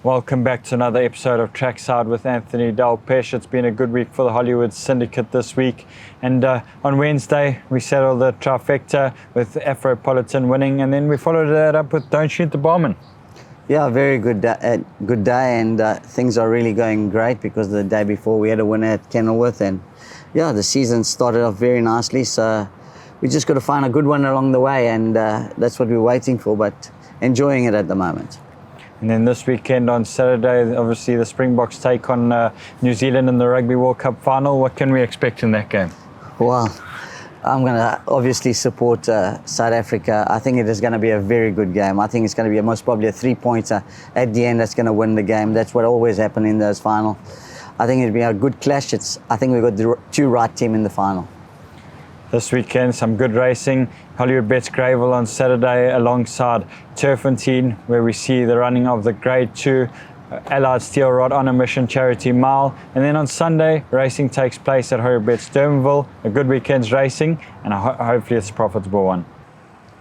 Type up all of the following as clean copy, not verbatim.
Welcome back to another episode of Trackside with Anthony Delpech. It's been a good week for the Hollywood syndicate this week. And on Wednesday, we settled the trifecta with Afropolitan winning. And then we followed that up with Don't Shoot the Barman. Yeah, very good day, and things are really going great because the day before we had a winner at Kenilworth, and yeah, the season started off very nicely. So we just got to find a good one along the way, and that's what we're waiting for, but enjoying it at the moment. And then this weekend on Saturday, obviously the Springboks take on New Zealand in the Rugby World Cup final. What can we expect in that game? Well, I'm going to obviously support South Africa. I think it is going to be a very good game. I think it's going to be most probably a 3-pointer at the end that's going to win the game. That's what always happens in those finals. I think it'll be a good clash. I think we've got the two right team in the final. This weekend, some good racing. Hollywoodbets Gravel on Saturday alongside Turfentine, where we see the running of the Grade 2 Allied Steel Rod on a Mission Charity Mile. And then on Sunday, racing takes place at Hollywoodbets Durbanville. A good weekend's racing, and hopefully it's a profitable one.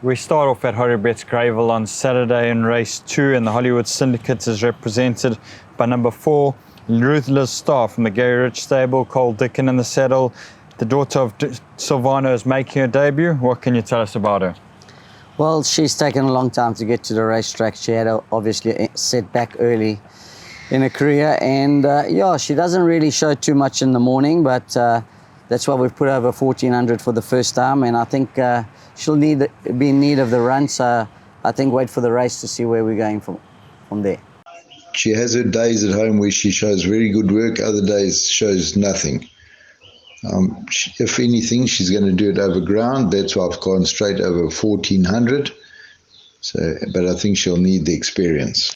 We start off at Hollywoodbets Gravel on Saturday in race 2, and the Hollywood Syndicate is represented by number 4, Ruthless Star from the Gary Rich stable, Cole Dickin in the saddle. The daughter of Silvano is making her debut. What can you tell us about her? Well, she's taken a long time to get to the racetrack. She had obviously a setback early in her career, and yeah, she doesn't really show too much in the morning, but that's why we've put over 1400 for the first time, and I think she'll be in need of the run, so I think wait for the race to see where we're going from there. She has her days at home where she shows very good work, other days shows nothing. If anything, she's going to do it over ground. That's why I've gone straight over 1400. So, but I think she'll need the experience.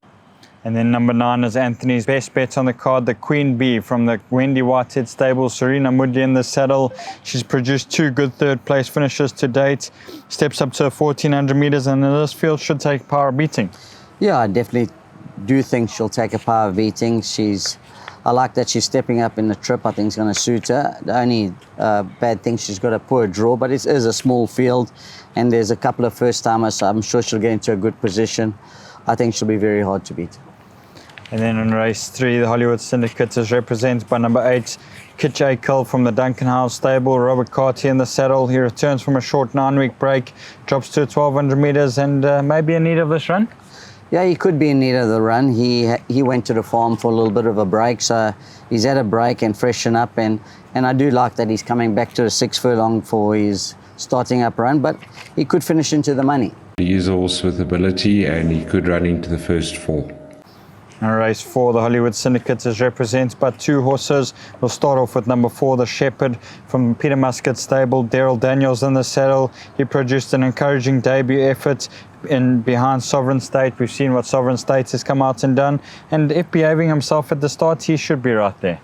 And then number 9 is Anthony's best bet on the card, the Queen Bee from the Wendy Whitehead stable, Serena Moody in the saddle. She's produced 2 good third place finishes to date. Steps up to 1400 meters, and in this field should take power beating. Yeah, I definitely do think she'll take a power beating. I like that she's stepping up in the trip. I think it's going to suit her. The only bad thing, she's got a poor draw, but it is a small field, and there's a couple of first-timers, so I'm sure she'll get into a good position. I think she'll be very hard to beat. And then in race 3, the Hollywood Syndicate is represented by number 8, Kitch Akel from the Duncan House stable, Robert Carty in the saddle. He returns from a short 9-week break, drops to 1200 meters, and maybe in need of this run? Yeah, he could be in need of the run. He went to the farm for a little bit of a break, so he's had a break and freshen up. And I do like that he's coming back to the 6 furlong for his starting up run, but he could finish into the money. He is a horse with ability, and he could run into the first 4. In race 4, the Hollywood Syndicate is represented by 2 horses. We'll start off with number 4, the Shepherd from Peter Muscat stable, Daryl Daniels in the saddle. He produced an encouraging debut effort behind Sovereign State. We've seen what Sovereign State has come out and done, and if behaving himself at the start, he should be right there.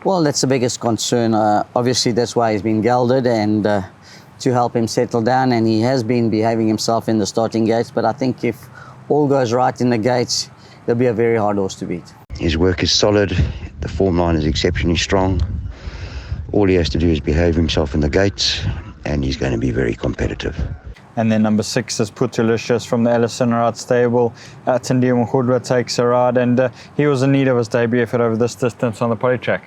Well, that's the biggest concern. Obviously, that's why he's been gelded, and to help him settle down, and he has been behaving himself in the starting gates, but I think if all goes right in the gates, he'll be a very hard horse to beat. His work is solid, the form line is exceptionally strong. All he has to do is behave himself in the gates, and he's going to be very competitive. And then number 6 is Putulicious from the Ellison Ride stable. Tandiya Mkhudwa takes a ride, and he was in need of his debut effort over this distance on the polytrack.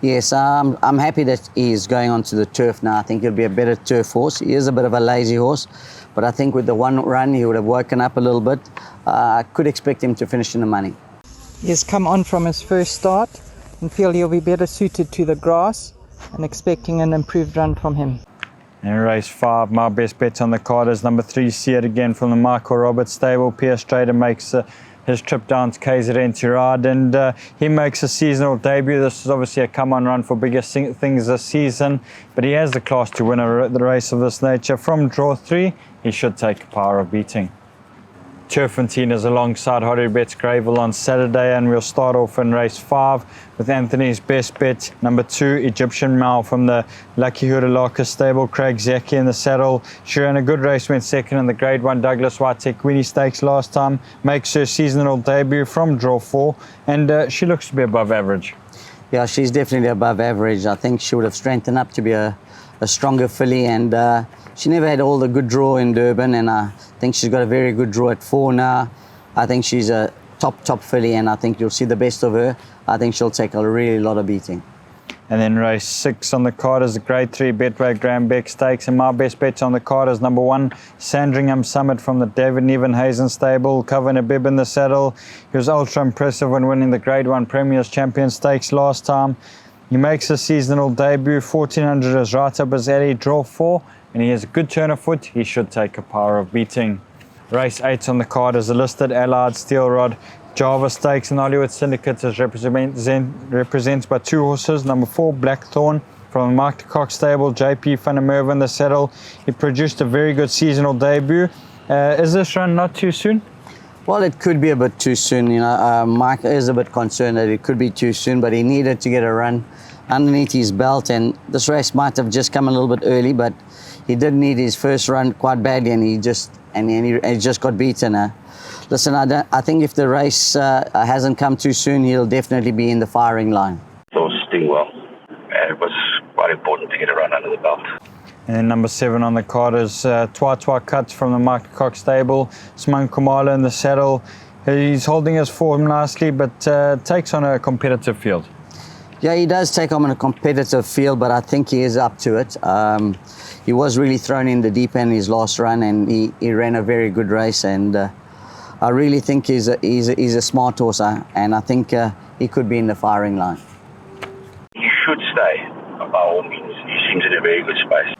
Yes, I'm happy that he's going onto the turf now. I think he'll be a better turf horse. He is a bit of a lazy horse, but I think with the one run, he would have woken up a little bit. I could expect him to finish in the money. He has come on from his first start and feel he'll be better suited to the grass, and expecting an improved run from him. In race 5, my best bet on the card is number 3, See It Again from the Michael Roberts stable. Pierre Strader makes his trip down to KZN to ride, and he makes a seasonal debut. This is obviously a come-on run for bigger things this season, but he has the class to win the race of this nature. From draw 3, he should take a power of beating. Turfentine is alongside Hollywoodbets Gravel on Saturday, and we'll start off in race 5 with Anthony's best bet, number 2, Egyptian Mal from the Lucky Hurulaka stable, Craig Zeki in the saddle. She ran a good race, went second in the Grade 1 Douglas White Tequini Stakes last time, makes her seasonal debut from draw 4, and she looks to be above average. Yeah, she's definitely above average. I think she would have strengthened up to be a stronger filly, and she never had all the good draw in Durban, and I think she's got a very good draw at 4 now. I think she's a top filly, and I think you'll see the best of her. I think she'll take a really lot of beating. And then race 6 on the card is the Grade 3 Betway Graham Beck Stakes. And my best bets on the card is number 1, Sandringham Summit from the David Nevenhazen stable. Coven a bib in the saddle. He was ultra impressive when winning the Grade 1 Premier's Champion Stakes last time. He makes a seasonal debut. 1400 is right up his alley. Draw 4. And he has a good turn of foot. He should take a power of beating. Race 8 on the card is the listed Allied Steel Rod Java Stakes and Hollywood Syndicate is represented by 2 horses. Number 4, Blackthorn from the Mark de Kock stable, JP van der Merwe in the saddle. He produced a very good seasonal debut. Is this run not too soon? Well, it could be a bit too soon. You know, Mike is a bit concerned that it could be too soon, but he needed to get a run underneath his belt, and this race might have just come a little bit early, but he did need his first run quite badly, and he just got beaten. Listen, I think if the race hasn't come too soon, he'll definitely be in the firing line. It was doing well, and it was quite important to get a run under the belt. And then number 7 on the card is Twa Cuts from the Mark de Kock stable. Sman Kumala in the saddle. He's holding his form nicely, but takes on a competitive field. Yeah, he does take on a competitive field, but I think he is up to it. He was really thrown in the deep end in his last run, and he ran a very good race, and I really think he's a smart horse, and I think he could be in the firing line. He should stay, by all means. He seems in a very good space.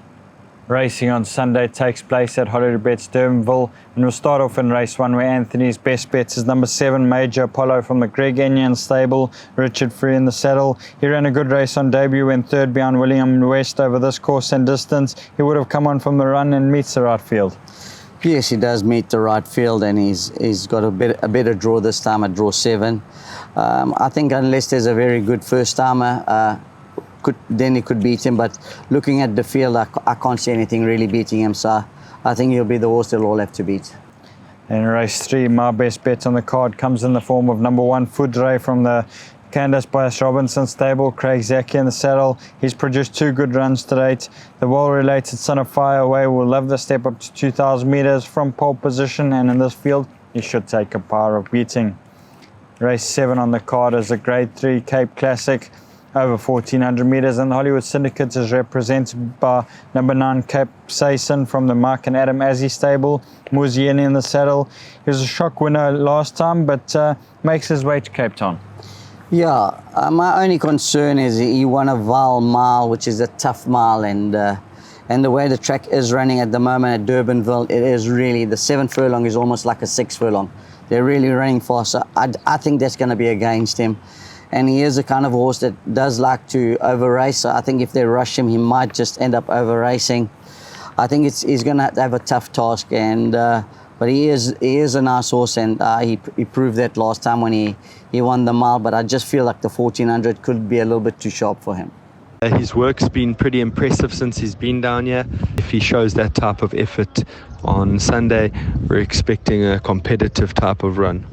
Racing on Sunday takes place at Hollywoodbets Durbanville, and we'll start off in race 1 where Anthony's best bets is number 7 Major Apollo from the Greg Enyan stable, Richard Free in the saddle. He ran a good race on debut, went 3rd behind William West over this course and distance. He would have come on from the run and meets the right field. Yes, he does meet the right field, and he's got a better draw this time at draw 7. I think unless there's a very good first timer, then he could beat him, but looking at the field, I can't see anything really beating him, so I think he'll be the horse they'll all have to beat. In race 3, my best bet on the card comes in the form of number 1 Foudre from the Candace Bias Robinson stable, Craig Zaki in the saddle. He's produced 2 good runs to date. The well-related Son of Fireaway will love the step up to 2,000 meters from pole position, and in this field he should take a power of beating. Race 7 on the card is a Grade 3 Cape Classic over 1,400 meters, and the Hollywood Syndicate is represented by number 9 Capsaicin from the Mark and Adam Azzi stable, Muzieni in the saddle. He was a shock winner last time, but makes his way to Cape Town. Yeah, my only concern is he won a Val mile, which is a tough mile, and the way the track is running at the moment at Durbanville, it is really, the 7 furlong is almost like a 6 furlong. They're really running fast, so I think that's going to be against him. And he is the kind of horse that does like to over-race, so I think if they rush him, he might just end up over-racing. I think he's going to have a tough task, and but he is a nice horse, and he proved that last time when he won the mile, but I just feel like the 1,400 could be a little bit too sharp for him. His work's been pretty impressive since he's been down here. If he shows that type of effort on Sunday, we're expecting a competitive type of run.